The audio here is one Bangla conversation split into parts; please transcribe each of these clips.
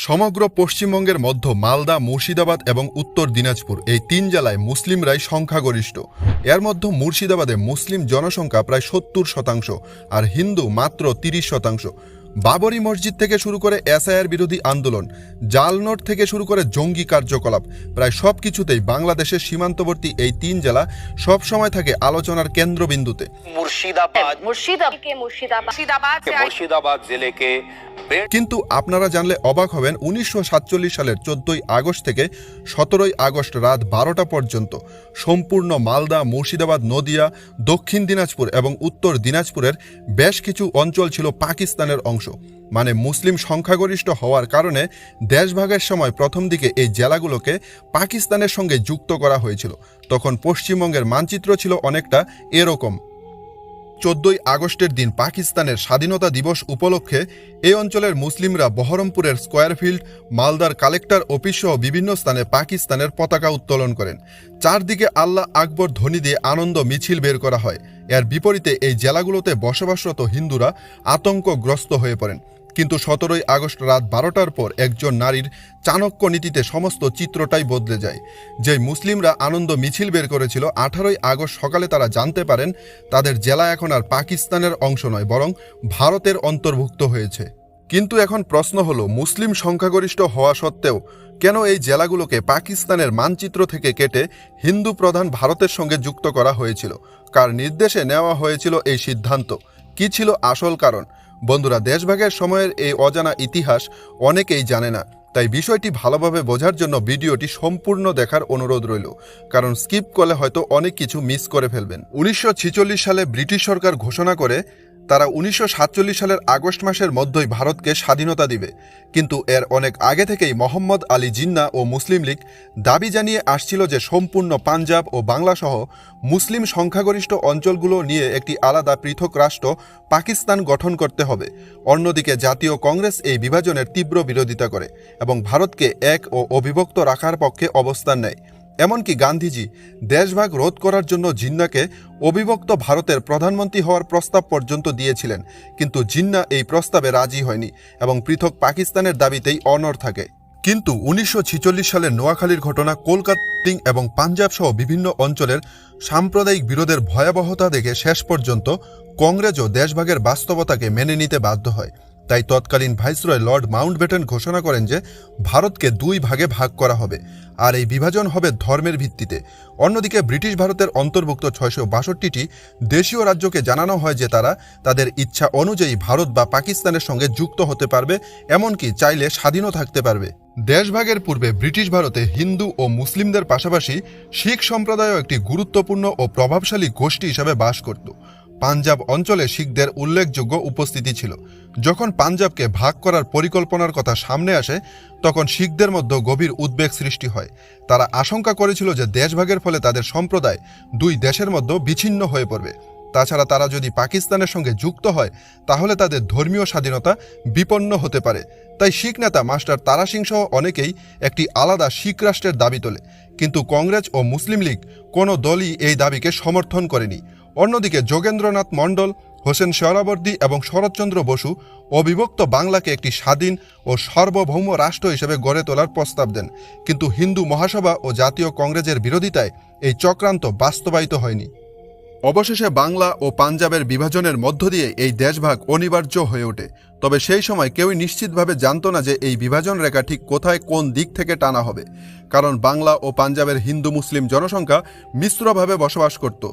সমগ্র পশ্চিমবঙ্গের মধ্য মালদা, মুর্শিদাবাদ এবং উত্তর দিনাজপুর এই তিন জেলায় মুসলিমরাই সংখ্যাগরিষ্ঠ। এর মধ্যে মুর্শিদাবাদে মুসলিম জনসংখ্যা প্রায় ৭০%, আর হিন্দু মাত্র ৩০%। বাবরি মসজিদ থেকে শুরু করে এসআইআর বিরোধী আন্দোলন, জাল নোট থেকে শুরু করে জঙ্গি কার্যকলাপ, প্রায় সব কিছুতেই বাংলাদেশের সীমান্তবর্তী এই তিন জেলা সব সময় থাকে আলোচনার কেন্দ্রবিন্দুতে। মুর্শিদাবাদ জেলে কে কিন্তু আপনারা জানলে অবাক হবেন, ১৯৪৭ সালের ১৪ই আগস্ট থেকে ১৭ই আগস্ট রাত ১২টা পর্যন্ত সম্পূর্ণ মালদা, মুর্শিদাবাদ, নদিয়া, দক্ষিণ দিনাজপুর এবং উত্তর দিনাজপুরের বেশ কিছু অঞ্চল ছিল পাকিস্তানের অংশ। মানে মুসলিম সংখ্যাগরিষ্ঠ হওয়ার কারণে দেশভাগের সময় প্রথম দিকে এই জেলাগুলোকে পাকিস্তানের সঙ্গে যুক্ত করা হয়েছিল। তখন পশ্চিমবঙ্গের মানচিত্র ছিল অনেকটা এরকম। ১৪ই আগস্টের দিন পাকিস্তানের স্বাধীনতা দিবস উপলক্ষে এই অঞ্চলের মুসলিমরা বহরমপুরের স্কয়ারফিল্ড, মালদার কালেক্টর অফিস সহ বিভিন্ন স্থানে পাকিস্তানের পতাকা উত্তোলন করেন। চারদিকে আল্লাহ আকবর ধ্বনি দিয়ে আনন্দ মিছিল বের করা হয়। এর বিপরীতে এই জেলাগুলোতে বসবাসরত হিন্দুরা আতঙ্কগ্রস্ত হয়ে পড়েন। কিন্তু ১৭ই আগস্ট রাত ১২টার পর একজন নারীর চাণক্য নীতিতে সমস্ত চিত্রটাই বদলে যায়। যে মুসলিমরা আনন্দ মিছিল বের করেছিল, ১৮ই আগস্ট সকালে তারা জানতে পারেন তাদের জেলা এখন আর পাকিস্তানের অংশ নয়, বরং ভারতের অন্তর্ভুক্ত হয়েছে। কিন্তু এখন প্রশ্ন হলো, মুসলিম সংখ্যাগরিষ্ঠ হওয়া সত্ত্বেও কেন এই জেলাগুলোকে পাকিস্তানের মানচিত্র থেকে কেটে হিন্দু প্রধান ভারতের সঙ্গে যুক্ত করা হয়েছিল? কার নির্দেশে নেওয়া হয়েছিল এই সিদ্ধান্ত? কি ছিল আসল কারণ? বন্ধুরা, দেশভাগের সময়ের এই অজানা ইতিহাস অনেকেই জানে না, তাই বিষয়টি ভালোভাবে বোঝার জন্য ভিডিওটি সম্পূর্ণ দেখার অনুরোধ রইল, কারণ স্কিপ করলে হয়তো অনেক কিছু মিস করে ফেলবেন। ১৯৪৬ সালে ব্রিটিশ সরকার ঘোষণা করে তারা ১৯৪৭ সালের আগস্ট মাসের মধ্যেই ভারতকে স্বাধীনতা দিবে। কিন্তু এর অনেক আগে থেকেই মোহাম্মদ আলী জিন্নাহ ও মুসলিম লীগ দাবি জানিয়ে আসছিল যে সম্পূর্ণ পাঞ্জাব ও বাংলাসহ মুসলিম সংখ্যাগরিষ্ঠ অঞ্চলগুলো নিয়ে একটি আলাদা পৃথক রাষ্ট্র পাকিস্তান গঠন করতে হবে। অন্যদিকে জাতীয় কংগ্রেস এই বিভাজনের তীব্র বিরোধিতা করে এবং ভারতকে এক ও অবিভক্ত রাখার পক্ষে অবস্থান নেয়। এমনকি গান্ধীজি দেশভাগ রোধ করার জন্য জিন্নাহকে অবিভক্ত ভারতের প্রধানমন্ত্রী হওয়ার প্রস্তাব পর্যন্ত দিয়েছিলেন, কিন্তু জিন্নাহ এই প্রস্তাবে রাজি হয়নি এবং পৃথক পাকিস্তানের দাবিতেই অনড় থাকে। কিন্তু ১৯৪৬ সালের নোয়াখালীর ঘটনা কলকাতা এবং পাঞ্জাব সহ বিভিন্ন অঞ্চলের সাম্প্রদায়িক বিরোধের ভয়াবহতা দেখে শেষ পর্যন্ত কংগ্রেসও দেশভাগের বাস্তবতাকে মেনে নিতে বাধ্য হয়। তাই তৎকালীন ভাইসরয় লর্ড মাউন্টব্যাটেন ঘোষণা করেন যে ভারতকে দুই ভাগে ভাগ করা হবে, আর এই বিভাজন হবে ধর্মের ভিত্তিতে। অন্যদিকে ব্রিটিশ ভারতের অন্তর্ভুক্ত ৬৬২টি দেশীয় রাজ্যকে জানানো হয় যে তারা তাদের ইচ্ছা অনুযায়ী ভারত বা পাকিস্তানের সঙ্গে যুক্ত হতে পারবে, এমনকি চাইলে স্বাধীনও থাকতে পারবে। দেশভাগের পূর্বে ব্রিটিশ ভারতে হিন্দু ও মুসলিমদের পাশাপাশি শিখ সম্প্রদায়ও একটি গুরুত্বপূর্ণ ও প্রভাবশালী গোষ্ঠী হিসাবে বাস করত। পাঞ্জাব অঞ্চলে শিখদের উল্লেখযোগ্য উপস্থিতি ছিল। যখন পাঞ্জাবকে ভাগ করার পরিকল্পনার কথা সামনে আসে, তখন শিখদের মধ্যে গভীর উদ্বেগ সৃষ্টি হয়। তারা আশঙ্কা করেছিল যে দেশভাগের ফলে তাদের সম্প্রদায় দুই দেশের মধ্যে বিচ্ছিন্ন হয়ে পড়বে। তাছাড়া তারা যদি পাকিস্তানের সঙ্গে যুক্ত হয়, তাহলে তাদের ধর্মীয় স্বাধীনতা বিপন্ন হতে পারে। তাই শিখ নেতা মাস্টার তারা সিং সহ অনেকেই একটি আলাদা শিখ রাষ্ট্রের দাবি তোলে, কিন্তু কংগ্রেস ও মুসলিম লীগ কোনো দলই এই দাবিকে সমর্থন করেনি। অন্যদিকে যোগেন্দ্রনাথ মণ্ডল, হোসেন সোহরাওয়ার্দী এবং শরৎচন্দ্র বসু অবিভক্ত বাংলাকে একটি স্বাধীন ও সার্বভৌম রাষ্ট্র হিসেবে গড়ে তোলার প্রস্তাব দেন, কিন্তু হিন্দু মহাসভা ও জাতীয় কংগ্রেসের বিরোধিতায় এই চক্রান্ত বাস্তবায়িত হয়নি। অবশেষে বাংলা ও পাঞ্জাবের বিভাজনের মধ্য দিয়ে এই দেশভাগ অনিবার্য হয়ে ওঠে। তবে সেই সময় কেউই নিশ্চিতভাবে জানত না যে এই বিভাজন রেখা ঠিক কোথায় কোন দিক থেকে টানা হবে, কারণ বাংলা ও পাঞ্জাবের হিন্দু মুসলিম জনসংখ্যা মিশ্রভাবে বসবাস করত।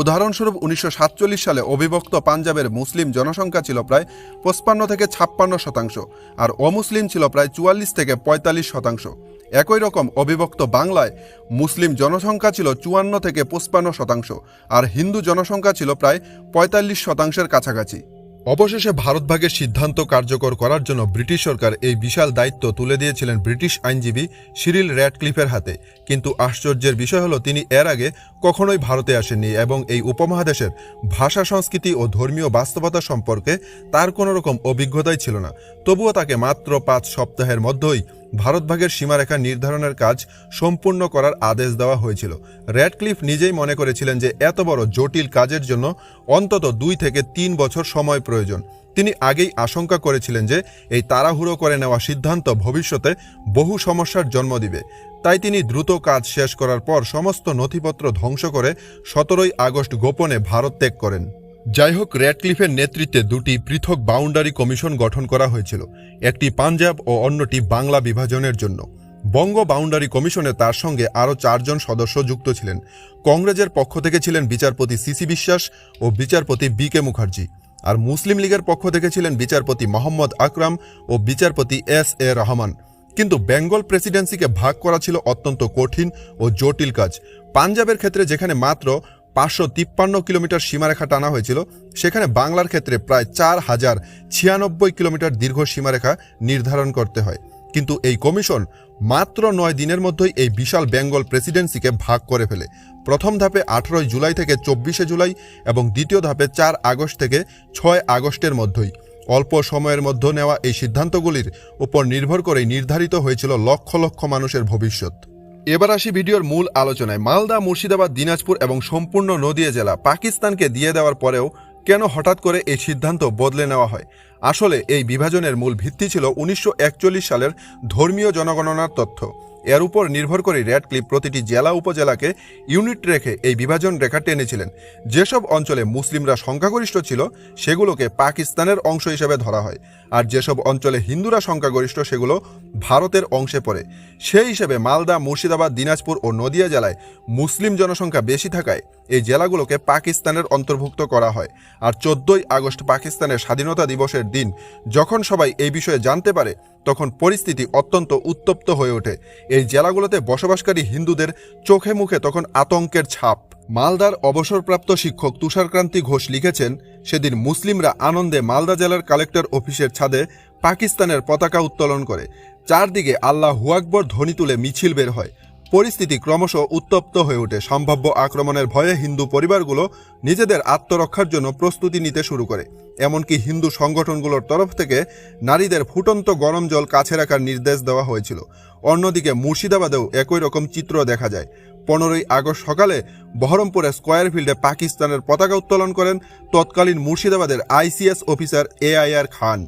উদাহরণস্বরূপ ১৯৪৭ সালে অবিভক্ত পাঞ্জাবের মুসলিম জনসংখ্যা ছিল প্রায় ৫৫ থেকে ৫৬%, আর অমুসলিম ছিল প্রায় ৪৪ থেকে ৪৫%। একই রকম অবিভক্ত বাংলায় মুসলিম জনসংখ্যা ছিল ৫৪ থেকে ৫৫%, আর হিন্দু জনসংখ্যা ছিল প্রায় ৪৫%-এর কাছাকাছি। অবশেষে ভারতভাগের সিদ্ধান্ত কার্যকর করার জন্য ব্রিটিশ সরকার এই বিশাল দায়িত্ব তুলে দিয়েছিলেন ব্রিটিশ আইনজীবী সিরিল র্যাডক্লিফের হাতে। কিন্তু আশ্চর্যের বিষয় হলো, তিনি এর আগে কখনোই ভারতে আসেননি এবং এই উপমহাদেশের ভাষা, সংস্কৃতি ও ধর্মীয় বাস্তবতা সম্পর্কে তার কোনো রকম অভিজ্ঞতাই ছিল না। তবুও তাকে মাত্র ৫ সপ্তাহের মধ্যেই ভারতভাগের সীমারেখা নির্ধারণের কাজ সম্পূর্ণ করার আদেশ দেওয়া হয়েছিল। র্যাডক্লিফ নিজেই মনে করেছিলেন যে এত বড় জটিল কাজের জন্য অন্তত ২ থেকে ৩ বছর সময় প্রয়োজন। তিনি আগেই আশঙ্কা করেছিলেন যে এই তাড়াহুড়ো করে নেওয়া সিদ্ধান্ত ভবিষ্যতে বহু সমস্যার জন্ম দিবে। তাই তিনি দ্রুত কাজ শেষ করার পর সমস্ত নথিপত্র ধ্বংস করে 17ই আগস্ট গোপনে ভারত ত্যাগ করেন। যাই হোক, র্যাডক্লিফের নেতৃত্বে দুটি পৃথক বাউন্ডারি কমিশন গঠন করা হয়েছিল, একটি পাঞ্জাব ও অন্যটি বাংলা বিভাজনের জন্য। বঙ্গ বাউন্ডারি কমিশনে তার সঙ্গে আরও 4 জন সদস্য যুক্ত ছিলেন। কংগ্রেসের পক্ষ থেকে ছিলেন বিচারপতি সিসি বিশ্বাস ও বিচারপতি বি.কে. মুখার্জি, আর মুসলিম লীগের পক্ষ থেকে ছিলেন বিচারপতি মোহাম্মদ আকরাম ও বিচারপতি এস.এ. রহমান। কিন্তু বেঙ্গল প্রেসিডেন্সিকে ভাগ করা ছিল অত্যন্ত কঠিন ও জটিল কাজ। পাঞ্জাবের ক্ষেত্রে যেখানে মাত্র 553 কিলোমিটার সীমারেখা টানা হয়েছিল, সেখানে বাংলার ক্ষেত্রে প্রায় 4096 কিলোমিটার দীর্ঘ সীমারেখা নির্ধারণ করতে হয়। কিন্তু এই কমিশন মাত্র 9 দিনের মধ্যেই এই বিশাল বেঙ্গল প্রেসিডেন্সিকে ভাগ করে ফেলে। প্রথম ধাপে 18 জুলাই থেকে 24 জুলাই এবং দ্বিতীয় ধাপে 4 আগস্ট থেকে 6 আগস্টের মধ্যেই। অল্প সময়ের মধ্যে নেওয়া এই সিদ্ধান্তগুলির উপর নির্ভর করেই নির্ধারিত হয়েছিল লক্ষ লক্ষ মানুষের ভবিষ্যৎ। এবার আসি ভিডিওর মূল আলোচনায়। মালদা, মুর্শিদাবাদ, দিনাজপুর এবং সম্পূর্ণ নদিয়া জেলা পাকিস্তানকে দিয়ে দেওয়ার পরেও কেন হঠাৎ করে এই সিদ্ধান্ত বদলে নেওয়া হয়? আসলে এই বিভাজনের মূল ভিত্তি ছিল 1941 সালের ধর্মীয় জনগণনার তথ্য। এর উপর নির্ভর করে র্যাডক্লিফ প্রতিটি জেলা উপজেলাকে ইউনিট রেখে এই বিভাজন রেখা টেনেছিলেন। যেসব অঞ্চলে মুসলিমরা সংখ্যাগরিষ্ঠ ছিল সেগুলোকে পাকিস্তানের অংশ হিসেবে ধরা হয়, আর যেসব অঞ্চলে হিন্দুরা সংখ্যাগরিষ্ঠ সেগুলো ভারতের অংশে পড়ে। সেই হিসেবে মালদা, মুর্শিদাবাদ, দিনাজপুর ও নদিয়া জেলায় মুসলিম জনসংখ্যা বেশি থাকায় এই জেলাগুলোকে পাকিস্তানের অন্তর্ভুক্ত করা হয়। আর 14ই আগস্ট পাকিস্তানের স্বাধীনতা দিবসের দিন যখন সবাই এই বিষয়ে জানতে পারে, তখন পরিস্থিতি অত্যন্ত উত্তপ্ত হয়ে ওঠে। এই জেলাগুলোতে বসবাসকারী হিন্দুদের চোখে মুখে তখন আতঙ্কের ছাপ। মালদার অবসরপ্রাপ্ত শিক্ষক তুষারক্রান্তি ঘোষ লিখেছেন, সেদিন মুসলিমরা আনন্দে মালদা জেলার কালেক্টর অফিসের ছাদে পাকিস্তানের পতাকা উত্তোলন করে। চারদিকে আল্লাহু আকবর ধ্বনি তুলে মিছিল বের হয়। পরিস্থিতি ক্রমশ উত্তপ্ত হয়ে ওঠে। সম্ভাব্য আক্রমণের ভয়ে হিন্দু পরিবারগুলো নিজেদের আত্মরক্ষার জন্য প্রস্তুতি নিতে শুরু করে। এমনকি হিন্দু সংগঠনগুলোর তরফ থেকে নারীদের ফুটন্ত গরম জল কাছে রাখার নির্দেশ দেওয়া হয়েছিল। অন্যদিকে মুর্শিদাবাদেও একই রকম চিত্র দেখা যায়। 15ই আগস্ট সকালে বহরমপুরের স্কয়ার ফিল্ডে পাকিস্তানের পতাকা উত্তোলন করেন তৎকালীন মুর্শিদাবাদের আইসিএস অফিসার এ.আই.আর. খান।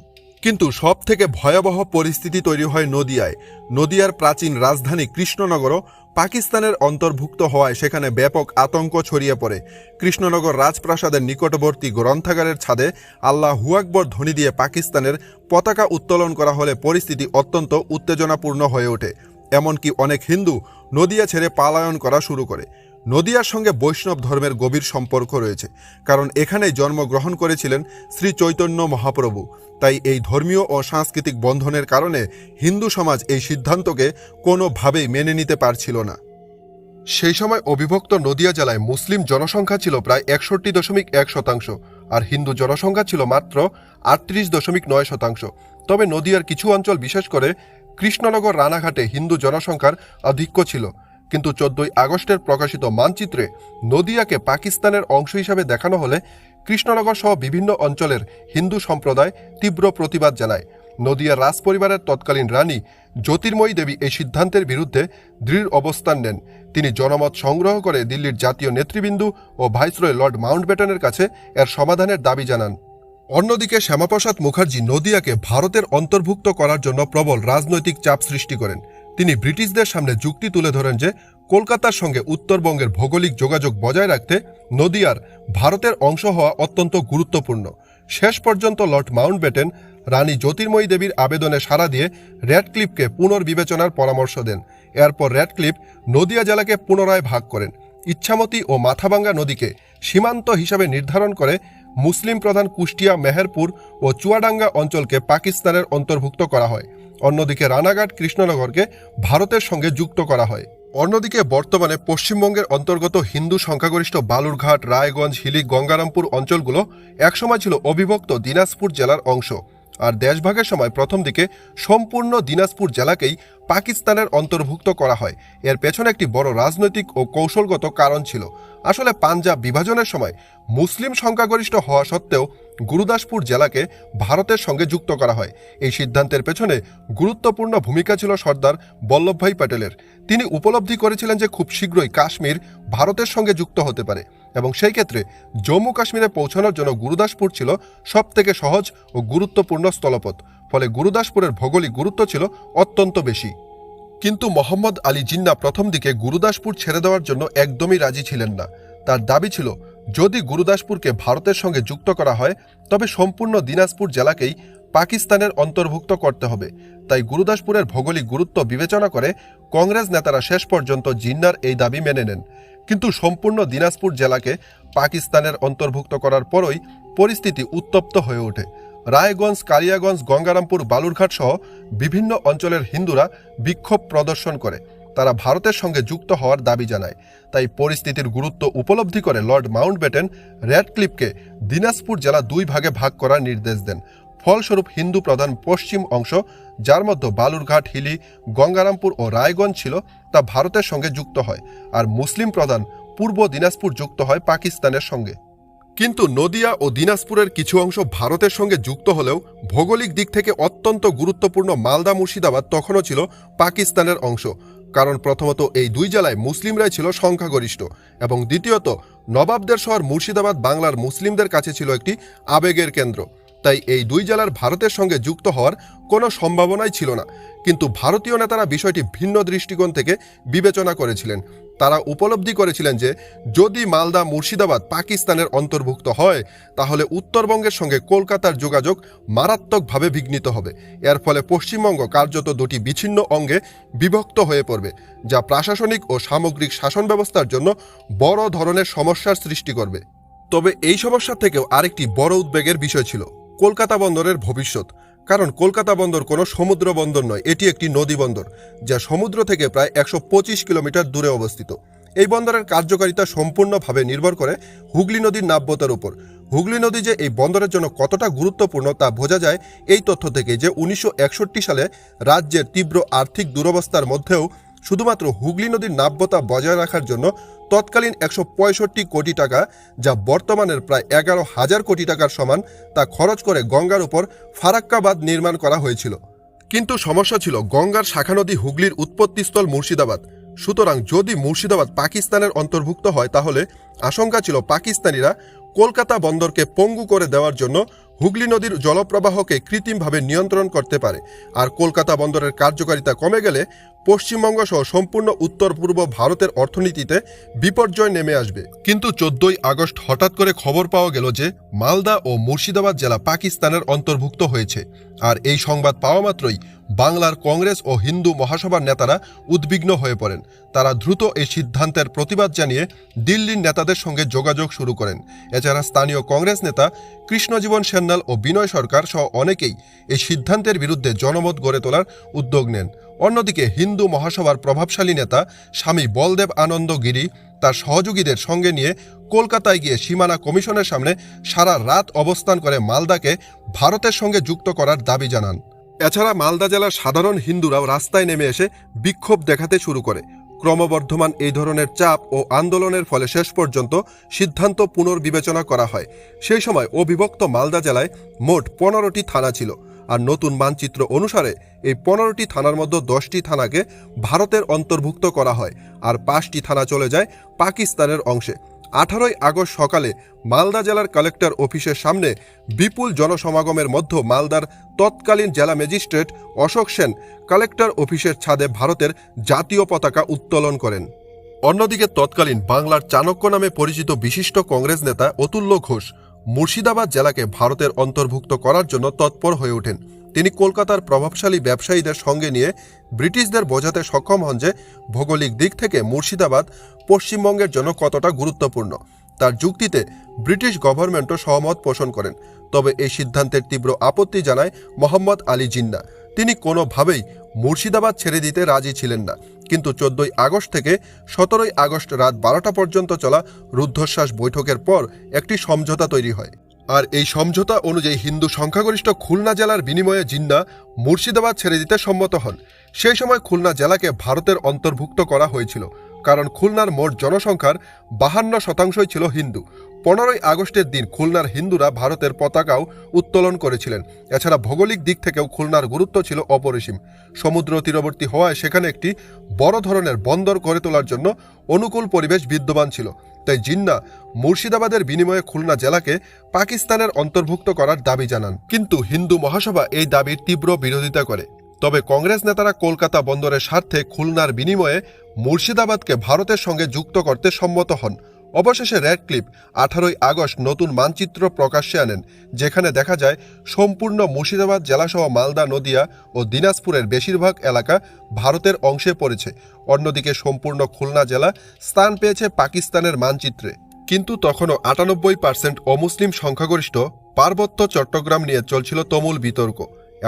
কিন্তু সব থেকে ভয়াবহ পরিস্থিতি তৈরি হয় নদিয়ায়। নদিয়ার প্রাচীন রাজধানী কৃষ্ণনগরও পাকিস্তানের অন্তর্ভুক্ত হওয়ায় সেখানে ব্যাপক আতঙ্ক ছড়িয়ে পড়ে। কৃষ্ণনগর রাজপ্রাসাদের নিকটবর্তী গ্রন্থাগারের ছাদে আল্লাহু আকবর ধ্বনি দিয়ে পাকিস্তানের পতাকা উত্তোলন করা হলে পরিস্থিতি অত্যন্ত উত্তেজনাপূর্ণ হয়ে ওঠে। এমনকি অনেক হিন্দু নদিয়া ছেড়ে পলায়ন করা শুরু করে। নদিয়ার সঙ্গে বৈষ্ণব ধর্মের গভীর সম্পর্ক রয়েছে, কারণ এখানেই জন্মগ্রহণ করেছিলেন শ্রী চৈতন্য মহাপ্রভু। তাই এই ধর্মীয় ও সাংস্কৃতিক বন্ধনের কারণে হিন্দু সমাজ এই সিদ্ধান্তকে কোনোভাবেই মেনে নিতে পারছিল না। সেই সময় অবিভক্ত নদিয়া জেলায় মুসলিম জনসংখ্যা ছিল প্রায় 61.1%, আর হিন্দু জনসংখ্যা ছিল মাত্র 38.9%। তবে নদিয়ার কিছু অঞ্চল, বিশেষ করে কৃষ্ণনগর, রানাঘাটে হিন্দু জনসংখ্যার আধিক্য ছিল। কিন্তু 14ই আগস্টের প্রকাশিত মানচিত্রে নদিয়াকে পাকিস্তানের অংশ হিসাবে দেখানো হলে কৃষ্ণনগর সহ বিভিন্ন অঞ্চলের হিন্দু সম্প্রদায় তীব্র প্রতিবাদ জানায়। নদিয়ার রাজপরিবারের তৎকালীন রানী জ্যোতির্ময়ী দেবী এই সিদ্ধান্তের বিরুদ্ধে দৃঢ় অবস্থান নেন। তিনি জনমত সংগ্রহ করে দিল্লির জাতীয় নেতৃবৃন্দ ও ভাইসরয় লর্ড মাউন্টব্যাটেনের কাছে এর সমাধানের দাবি জানান। অন্যদিকে শ্যামাপ্রসাদ মুখার্জি নদিয়াকে ভারতের অন্তর্ভুক্ত করার জন্য প্রবল রাজনৈতিক চাপ সৃষ্টি করেন। তিনি ব্রিটিশদের সামনে যুক্তি তুলে ধরেন যে কলকাতার সঙ্গে উত্তরবঙ্গের ভৌগোলিক যোগাযোগ বজায় রাখতে নদিয়ার ভারতের অংশ হওয়া অত্যন্ত গুরুত্বপূর্ণ। শেষ পর্যন্ত লর্ড মাউন্টব্যাটেন রানী জ্যোতির্ময়ী দেবীর আবেদনে সাড়া দিয়ে র্যাডক্লিফকে পুনর্বিবেচনার পরামর্শ দেন। এরপর র্যাডক্লিফ নদিয়া জেলাকে পুনরায় ভাগ করেন। ইচ্ছামতি ও মাথাভাঙ্গা নদীকে সীমান্ত হিসাবে নির্ধারণ করে মুসলিম প্রধান কুষ্টিয়া, মেহেরপুর ও চুয়াডাঙ্গা অঞ্চলকে পাকিস্তানের অন্তর্ভুক্ত করা হয়। অন্যদিকে রানাঘাট, কৃষ্ণনগরকে ভারতের সঙ্গে যুক্ত করা হয়। অন্যদিকে বর্তমানে পশ্চিমবঙ্গের অন্তর্গত হিন্দু সংখ্যাগরিষ্ঠ বালুরঘাট, রায়গঞ্জ, হিলি, গঙ্গারামপুর অঞ্চলগুলো একসময় ছিল অবিভক্ত দিনাজপুর জেলার অংশ। আর দেশভাগের সময় প্রথম দিকে সম্পূর্ণ দিনাজপুর জেলাকেই পাকিস্তানের অন্তর্ভুক্ত করা হয়। এর পেছনে একটি বড় রাজনৈতিক ও কৌশলগত কারণ ছিল। আসলে পাঞ্জাব বিভাজনের সময় মুসলিম সংখ্যাগরিষ্ঠ হওয়া সত্ত্বেও গুরুদাসপুর জেলাকে ভারতের সঙ্গে যুক্ত করা হয়। এই সিদ্ধান্তের পেছনে গুরুত্বপূর্ণ ভূমিকা ছিল সর্দার বল্লভভাই প্যাটেলের। তিনি উপলব্ধি করেছিলেন যে খুব শীঘ্রই কাশ্মীর ভারতের সঙ্গে যুক্ত হতে পারে এবং সেই ক্ষেত্রে জম্মু কাশ্মীরে পৌঁছানোর জন্য গুরুদাসপুর ছিল সবথেকে সহজ ও গুরুত্বপূর্ণ স্থলপথ। ফলে গুরুদাসপুরের ভৌগোলিক গুরুত্ব ছিল অত্যন্ত বেশি। কিন্তু মোহাম্মদ আলী জিন্নাহ প্রথম দিকে গুরুদাসপুর ছেড়ে দেওয়ার জন্য একদমই রাজি ছিলেন না। তার দাবি ছিল যদি গুরুদাসপুরকে ভারতের সঙ্গে যুক্ত করা হয় তবে সম্পূর্ণ দিনাজপুর জেলাকেই পাকিস্তানের অন্তর্ভুক্ত করতে হবে। তাই গুরুদাসপুরের ভৌগোলিক গুরুত্ব বিবেচনা করে কংগ্রেস নেতারা শেষ পর্যন্ত জিন্নাহর এই দাবি মেনে নেন। কিন্তু সম্পূর্ণ দিনাজপুর জেলাকে পাকিস্তানের অন্তর্ভুক্ত করার পরই পরিস্থিতি উত্তপ্ত হয়ে ওঠে। রায়গঞ্জ, কালিয়াগঞ্জ, গঙ্গারামপুর, বালুরঘাট সহ বিভিন্ন অঞ্চলের হিন্দুরা বিক্ষোভ প্রদর্শন করে। তারা ভারতের সঙ্গে যুক্ত হওয়ার দাবি জানায়। তাই পরিস্থিতির গুরুত্ব উপলব্ধি করে লর্ড মাউন্টব্যাটেন র্যাডক্লিফকে দিনাজপুর জেলা দুই ভাগে ভাগ করার নির্দেশ দেন। ফলস্বরূপ হিন্দু প্রধান পশ্চিম অংশ, যার মধ্যে বালুরঘাট, হিলি, গঙ্গারামপুর ও রায়গঞ্জ ছিল, তা ভারতের সঙ্গে যুক্ত হয়, আর মুসলিম প্রধান পূর্ব দিনাজপুর যুক্ত হয় পাকিস্তানের সঙ্গে। কিন্তু নদিয়া ও দিনাজপুরের কিছু অংশ ভারতের সঙ্গে যুক্ত হলেও ভৌগোলিক দিক থেকে অত্যন্ত গুরুত্বপূর্ণ মালদা, মুর্শিদাবাদ তখনও ছিল পাকিস্তানের অংশ। কারণ প্রথমত এই দুই জেলায় মুসলিমরাই ছিল সংখ্যাগরিষ্ঠ এবং দ্বিতীয়ত নবাবদের শহর মুর্শিদাবাদ বাংলার মুসলিমদের কাছে ছিল একটি আবেগের কেন্দ্র। তাই এই দুই জেলার ভারতের সঙ্গে যুক্ত হওয়ার কোনো সম্ভাবনাই ছিল না। কিন্তু ভারতীয় নেতারা বিষয়টি ভিন্ন দৃষ্টিকোণ থেকে বিবেচনা করেছিলেন। তারা উপলব্ধি করেছিলেন যে যদি মালদা, মুর্শিদাবাদ পাকিস্তানের অন্তর্ভুক্ত হয় তাহলে উত্তরবঙ্গের সঙ্গে কলকাতার যোগাযোগ মারাত্মকভাবে বিঘ্নিত হবে। এর ফলে পশ্চিমবঙ্গ কার্যত দুটি বিচ্ছিন্ন অঙ্গে বিভক্ত হয়ে পড়বে, যা প্রশাসনিক ও সামগ্রিক শাসন ব্যবস্থার জন্য বড় ধরনের সমস্যার সৃষ্টি করবে। তবে এই সমস্যা থেকেও আরেকটি বড় উদ্বেগের বিষয় ছিল কলকাতা বন্দরের ভবিষ্যৎ। কারণ কলকাতা বন্দর কোনো সমুদ্র বন্দর নয়, এটি একটি নদী বন্দর, যা সমুদ্র থেকে প্রায় 125 কিলোমিটার দূরে অবস্থিত। এই বন্দরের কার্যকারিতা সম্পূর্ণভাবে নির্ভর করে হুগলি নদীর নাব্যতার উপর। হুগলি নদী যে এই বন্দরের জন্য কতটা গুরুত্বপূর্ণ তা বোঝা যায় এই তথ্য থেকে যে 1961 সালে রাজ্যের তীব্র আর্থিক দুরবস্থার মধ্যেও শুধুমাত্র হুগলি নদীর নাব্যতা বজায় রাখার জন্য তৎকালীন 165 কোটি টাকা, যা বর্তমানের প্রায় 11,000 কোটি টাকার সমান, তা খরচ করে গঙ্গার উপর ফারাক্কা বাঁধ নির্মাণ করা হয়েছিল। কিন্তু সমস্যা ছিল গঙ্গার শাখা নদী হুগলির উৎপত্তিস্থল মুর্শিদাবাদ। সুতরাং যদি মুর্শিদাবাদ পাকিস্তানের অন্তর্ভুক্ত হয় তাহলে আশঙ্কা ছিল পাকিস্তানিরা কলকাতা বন্দরকে পঙ্গু করে দেওয়ার জন্য হুগলি নদীর জলপ্রবাহকে কৃত্রিমভাবে নিয়ন্ত্রণ করতে পারে। আর কলকাতা বন্দরের কার্যকারিতা কমে গেলে পশ্চিমবঙ্গ সহ সম্পূর্ণ উত্তর পূর্ব ভারতের অর্থনীতিতে বিপর্যয় নেমে আসবে। কিন্তু 14ই আগস্ট হঠাৎ করে খবর পাওয়া গেল যে মালদা ও মুর্শিদাবাদ জেলা পাকিস্তানের অন্তর্ভুক্ত হয়েছে। আর এই সংবাদ পাওয়া মাত্রই বাংলার কংগ্রেস ও হিন্দু মহাসভার নেতারা উদ্বিগ্ন হয়ে পড়েন। তারা দ্রুত এই সিদ্ধান্তের প্রতিবাদ জানিয়ে দিল্লির নেতাদের সঙ্গে যোগাযোগ শুরু করেন। এছাড়া স্থানীয় কংগ্রেস নেতা কৃষ্ণজীবন সান্যাল ও বিনয় সরকার সহ অনেকেই এই সিদ্ধান্তের বিরুদ্ধে জনমত গড়ে তোলার উদ্যোগ নেন। অন্যদিকে হিন্দু মহাসভার প্রভাবশালী নেতা স্বামী বলদেব আনন্দ গিরি তার সহযোগীদের সঙ্গে নিয়ে কলকাতায় গিয়ে সীমানা কমিশনের সামনে সারা রাত অবস্থান করে মালদাকে ভারতের সঙ্গে যুক্ত করার দাবি জানান। এছাড়া মালদা জেলার সাধারণ হিন্দুরাও রাস্তায় নেমে এসে বিক্ষোভ দেখাতে শুরু করে। ক্রমবর্ধমান এই ধরনের চাপ ও আন্দোলনের ফলে শেষ পর্যন্ত সিদ্ধান্ত পুনর্বিবেচনা করা হয়। সেই সময় অবিভক্ত মালদা জেলায় মোট 15টি থানা ছিল। আর নতুন মানচিত্র অনুসারে এই 15টি থানার মধ্যে 10টি থানাকে ভারতের অন্তর্ভুক্ত করা হয় আর 5টি থানা চলে যায় পাকিস্তানের অংশে। 18ই আগস্ট সকালে মালদা জেলার কালেক্টর অফিসের সামনে বিপুল জনসমাগমের মধ্যে মালদার তৎকালীন জেলা ম্যাজিস্ট্রেট অশোক সেন কালেক্টর অফিসের ছাদে ভারতের জাতীয় পতাকা উত্তোলন করেন। অন্যদিকে তৎকালীন বাংলার চাণক্য নামে পরিচিত বিশিষ্ট কংগ্রেস নেতা অতুল্য ঘোষ মুর্শিদাবাদ জেলাকে ভারতের অন্তর্ভুক্ত করার জন্য তৎপর হয়ে ওঠেন। তিনি কলকাতার প্রভাবশালী ব্যবসায়ীদের সঙ্গে নিয়ে ব্রিটিশদের বোঝাতে সক্ষম হন যে ভৌগোলিক দিক থেকে মুর্শিদাবাদ পশ্চিমবঙ্গের জন্য কতটা গুরুত্বপূর্ণ। তার যুক্তিতে ব্রিটিশ গভর্নমেন্টও সহমত পোষণ করেন। তবে এই সিদ্ধান্তের তীব্র আপত্তি জানায় মোহাম্মদ আলী জিন্নাহ। তিনি কোনোভাবেই মুর্শিদাবাদ ছেড়ে দিতে রাজি ছিলেন না। কিন্তু 14ই আগস্ট থেকে 17ই আগস্ট রাত 12টা পর্যন্ত চলা রুদ্ধশ্বাস বৈঠকের পর একটি সমঝোতা তৈরি হয়। আর এই সমঝোতা অনুযায়ী হিন্দু সংখ্যাগরিষ্ঠ খুলনা জেলার বিনিময়ে জিন্নাহ মুর্শিদাবাদ ছেড়ে দিতে সম্মত হন। সেই সময় খুলনা জেলাকে ভারতের অন্তর্ভুক্ত করা হয়েছিল, কারণ খুলনার মোট জনসংখ্যার 52% ছিল হিন্দু। 15ই আগস্টের দিন খুলনার হিন্দুরা ভারতের পতাকাও উত্তোলন করেছিলেন। এছাড়া ভৌগোলিক দিক থেকেও খুলনার গুরুত্ব ছিল অপরিসীম। সমুদ্র তীরবর্তী হওয়ায় সেখানে একটি বড় ধরনের বন্দর গড়ে তোলার জন্য অনুকূল পরিবেশ বিদ্যমান ছিল। তাই জিন্নাহ মুর্শিদাবাদের বিনিময়ে খুলনা জেলাকে পাকিস্তানের অন্তর্ভুক্ত করার দাবি জানান, কিন্তু হিন্দু মহাসভা এই দাবির তীব্র বিরোধিতা করে। তবে কংগ্রেস নেতারা কলকাতা বন্দরের স্বার্থে খুলনার বিনিময়ে মুর্শিদাবাদকে ভারতের সঙ্গে যুক্ত করতে সম্মত হন। অবশেষে র্যাডক্লিফ 18ই আগস্ট নতুন মানচিত্র প্রকাশ্যে আনেন, যেখানে দেখা যায় সম্পূর্ণ মুর্শিদাবাদ জেলাসহ মালদা, নদিয়া ও দিনাজপুরের বেশিরভাগ এলাকা ভারতের অংশে পড়েছে। অন্যদিকে সম্পূর্ণ খুলনা জেলা স্থান পেয়েছে পাকিস্তানের মানচিত্রে। কিন্তু তখনও 98% অমুসলিম সংখ্যাগরিষ্ঠ পার্বত্য চট্টগ্রাম নিয়ে চলছিল তুমুল বিতর্ক।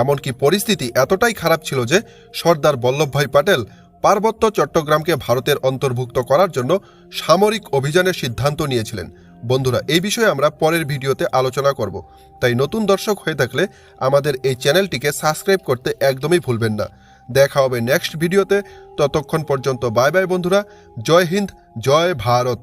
এমনকি পরিস্থিতি এতটাই খারাপ ছিল যে সর্দার বল্লভভাই প্যাটেল পার্বত্য চট্টগ্রামকে ভারতের অন্তর্ভুক্ত করার জন্য সামরিক অভিযানের সিদ্ধান্ত নিয়েছিলেন। বন্ধুরা, এই বিষয়ে আমরা পরের ভিডিওতে আলোচনা করব, তাই নতুন দর্শক হয়ে থাকলে আমাদের এই চ্যানেলটিকে সাবস্ক্রাইব করতে একদমই ভুলবেন না। দেখা হবে নেক্সট ভিডিওতে। ততক্ষণ পর্যন্ত বাই বাই বন্ধুরা। জয় হিন্দ, জয় ভারত।